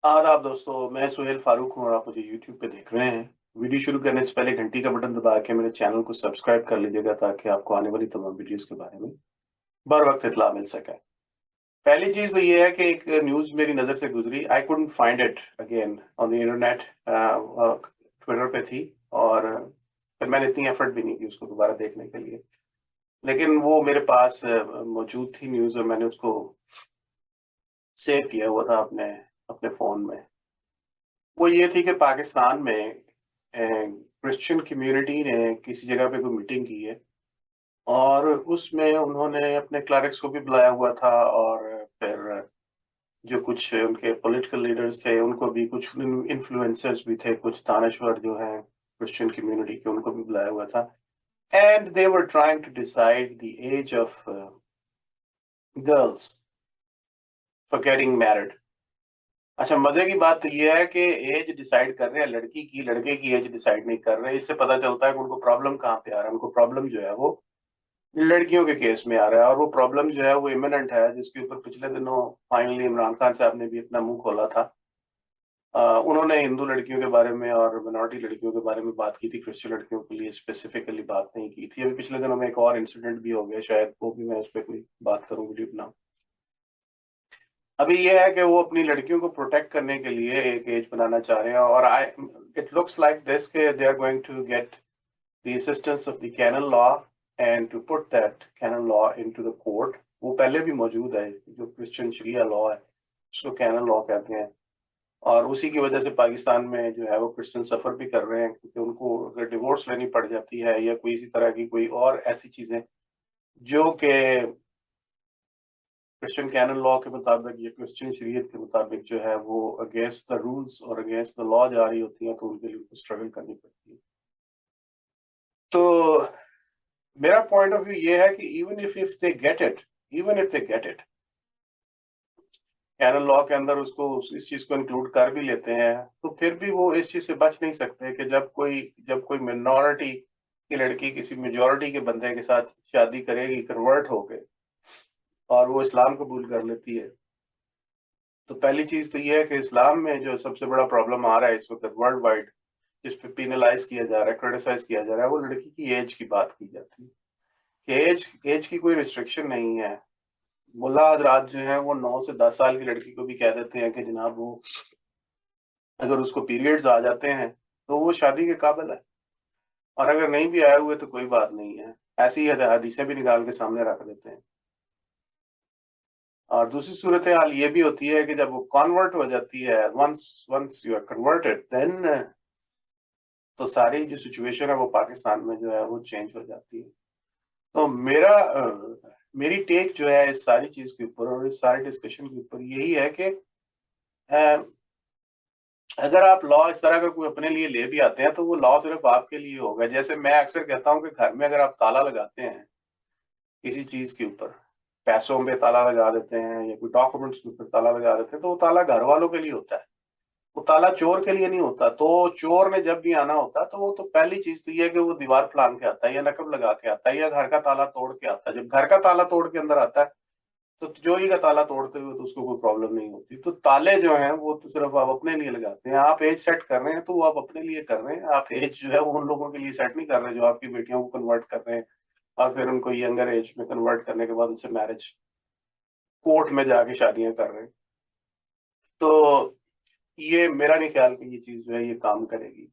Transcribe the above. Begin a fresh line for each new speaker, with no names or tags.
आदाब दोस्तों, मैं सुहेल फारूक हूँ और आप मुझे यूट्यूब पे देख रहे हैं। वीडियो शुरू करने से पहले घंटी का बटन दबा के मेरे चैनल को सब्सक्राइब कर लीजिएगा ताकि आपको आने वाली तमाम वीडियोस के बारे में बर वक्त इत्तला मिल सके। पहली चीज तो ये है कि एक न्यूज मेरी नजर से गुजरी। I couldn't find it again on the internet. Twitter पे थी और फिर मैंने इतनी एफर्ट भी नहीं की उसको दोबारा देखने के लिए, लेकिन वो मेरे पास मौजूद थी न्यूज और मैंने उसको सेव किया हुआ था अपने अपने फोन में। वो ये थी कि पाकिस्तान में क्रिश्चियन कम्युनिटी ने किसी जगह पे कोई मीटिंग की है और उसमें उन्होंने अपने क्लरिक्स को भी बुलाया हुआ था और फिर जो कुछ उनके पॉलिटिकल लीडर्स थे उनको भी, कुछ इन्फ्लुएंसर्स भी थे, कुछ दानश्वर जो हैं क्रिश्चियन कम्युनिटी के, उनको भी बुलाया हुआ था। And they were trying to decide the age of girls for getting married. अच्छा, मजे की बात तो ये है कि एज डिसाइड कर रहे हैं लड़की की, लड़के की एज डिसाइड नहीं कर रहे। इससे पता चलता है कि उनको प्रॉब्लम कहाँ पे आ रहा है। उनको प्रॉब्लम जो है वो लड़कियों के केस में आ रहा है और वो प्रॉब्लम जो है वो इमिनेंट है, जिसके ऊपर पिछले दिनों फाइनली इमरान खान साहब ने भी अपना मुंह खोला था। उन्होंने हिंदू लड़कियों के बारे में और मिनॉरिटी लड़कियों के बारे में बात की थी, क्रिश्चियन लड़कियों के लिए स्पेसिफिकली बात नहीं की थी। अभी पिछले दिनों में एक और इंसिडेंट भी हो गया, शायद वो भी मैं उस पर कोई बात करूँ, वीडियो बनाऊँ। अभी ये है कि वो अपनी लड़कियों को प्रोटेक्ट करने के लिए एक एज बनाना चाह रहे हैं और I it looks like this के they are going to get the assistance of the canon law and to put that canon law into the court. वो पहले भी मौजूद है, जो क्रिश्चियन शरिया लॉ है उसको कैनन लॉ कहते हैं। और उसी की वजह से पाकिस्तान में जो है वो क्रिश्चियन सफर भी कर रहे हैं, क्योंकि उनको अगर डिवोर्स लेनी पड़ जाती है या कोई इसी तरह की कोई और ऐसी चीजें जो कि क्रिश्चियन कैनन लॉ के मुताबिक या क्रिश्चियन शरीयत के मुताबिक जो है वो अगेंस्ट द रूल्स और अगेंस्ट द लॉ जा रही होती हैं, तो उनके लिए उनको स्ट्रगल करनी पड़ती है। तो मेरा पॉइंट ऑफ व्यू ये है कि even if they get it, even if they get it canon law के अंदर उसको इस चीज को इंक्लूड कर भी लेते हैं, तो फिर भी वो इस चीज से बच नहीं सकते कि जब कोई मिनॉरिटी की लड़की किसी मेजोरिटी के बंदे के साथ शादी करेगी, कन्वर्ट होके, और वो इस्लाम कबूल कर लेती है, तो पहली चीज तो ये है कि इस्लाम में जो सबसे बड़ा प्रॉब्लम आ रहा है इस वक्त वर्ल्ड वाइड, जिस पे पिनलाइज किया जा रहा है, क्रिटिसाइज किया जा रहा है, वो लड़की की एज की बात की जाती है कि एज की कोई रिस्ट्रिक्शन नहीं है। मुल्ला हजरात जो है वो 9 से 10 साल की लड़की को भी कह देते हैं कि जनाब वो अगर उसको पीरियड्स आ जाते हैं तो वो शादी के काबिल है, और अगर नहीं भी आए हुए तो कोई बात नहीं है। ऐसी हदीसें भी निकाल के सामने रख देते हैं। और दूसरी सूरत हाल ये भी होती है कि जब वो कन्वर्ट हो जाती है, once once you are converted then, तो सारी जो सिचुएशन है वो पाकिस्तान में जो है वो चेंज हो जाती है। तो मेरी टेक जो है इस सारी चीज के ऊपर और इस सारे डिस्कशन के ऊपर यही है कि अ, अगर आप लॉ इस तरह का कोई अपने लिए ले भी आते हैं तो वो लॉ सिर्फ आपके लिए होगा। जैसे मैं अक्सर कहता हूँ कि घर में अगर आप ताला लगाते हैं किसी चीज के ऊपर, पैसों पे ताला लगा देते हैं या कोई डॉक्यूमेंट्स के ऊपर ताला लगा देते हैं, तो वो ताला घर वालों के लिए होता है, वो ताला चोर के लिए नहीं होता। तो चोर ने जब भी आना होता है तो वो तो पहली चीज तो ये है कि वो दीवार फलांग के आता है या नकब लगा के आता है या घर का ताला तोड़ के आता है। जब घर का ताला तोड़ के अंदर आता है तो चोरी का ताला तोड़ते हुए तो उसको कोई प्रॉब्लम नहीं होती। तो ताले जो हैं वो तो सिर्फ आप अपने लिए लगाते हैं। आप एज सेट कर रहे हैं तो वो आप अपने लिए कर रहे हैं, आप एज जो है वो उन लोगों के लिए सेट नहीं कर रहे जो आपकी बेटियों को कन्वर्ट कर रहे हैं और फिर उनको यंगर एज में कन्वर्ट करने के बाद उनसे मैरिज कोर्ट में जाके शादियां कर रहे हैं। तो ये मेरा नहीं ख्याल कि ये चीज जो है ये काम करेगी।